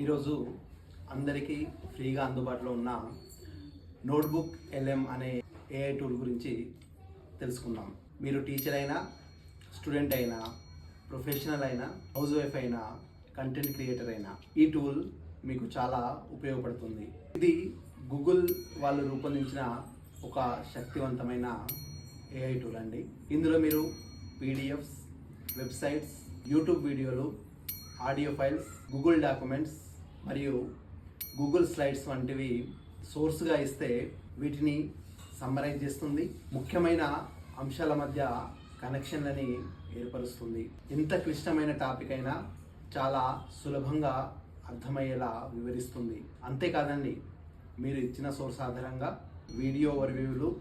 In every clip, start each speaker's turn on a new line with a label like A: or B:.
A: ఈరోజు అందరికీ ఫ్రీగా అందుబాటులో ఉన్న నోట్బుక్ ఎల్ఎం అనే ఏఐ టూల్ గురించి తెలుసుకుందాం. మీరు టీచర్ అయినా, స్టూడెంట్ అయినా, ప్రొఫెషనల్ అయినా, హౌస్ వైఫ్ అయినా, కంటెంట్ క్రియేటర్ అయినా ఈ టూల్ మీకు చాలా ఉపయోగపడుతుంది. ఇది గూగుల్ వాళ్ళు రూపొందించిన ఒక శక్తివంతమైన ఏఐ టూల్ అండి. ఇందులో మీరు పీడిఎఫ్స్, వెబ్సైట్స్, యూట్యూబ్ వీడియోలు, ఆడియో ఫైల్స్, గూగుల్ డాక్యుమెంట్స్ మరియు గూగుల్ స్లైడ్స్ వంటివి సోర్స్గా ఇస్తే వీటిని సమ్మరైజ్ చేస్తుంది. ముఖ్యమైన అంశాల మధ్య కనెక్షన్లని ఏర్పరుస్తుంది. ఎంత క్లిష్టమైన టాపిక్ అయినా చాలా సులభంగా అర్థమయ్యేలా వివరిస్తుంది. అంతేకాదండి, మీరు ఇచ్చిన సోర్స్ ఆధారంగా వీడియో ఓవర్వ్యూలు,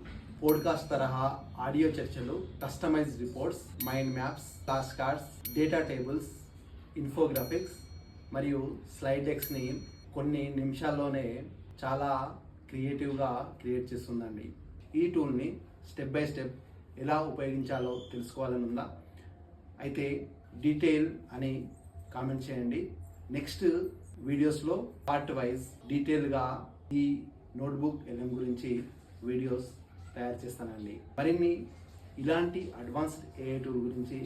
A: పోడ్కాస్ట్ తరహా ఆడియో చర్చలు, customized reports, mind maps, flash cards, data tables, infographics మరియు స్లైడ్ డెక్స్ని కొన్ని నిమిషాల్లోనే చాలా క్రియేటివ్గా క్రియేట్ చేస్తుందండి. ఈ టూల్ని స్టెప్ బై స్టెప్ ఎలా ఉపయోగించాలో తెలుసుకోవాలని ఉందా? అయితే డీటెయిల్ అని కామెంట్ చేయండి. నెక్స్ట్ వీడియోస్లో పార్ట్ వైజ్ డీటెయిల్గా ఈ నోట్బుక్ ఎల్ఎం గురించి వీడియోస్ తయారు చేస్తానండి. మరిన్ని ఇలాంటి అడ్వాన్స్డ్ ఏఐ టూల్ గురించి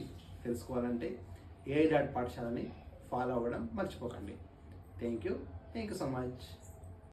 A: తెలుసుకోవాలంటే AI.పాఠశాలని ఫాలో అవ్వడం మర్చిపోకండి. Thank you so much.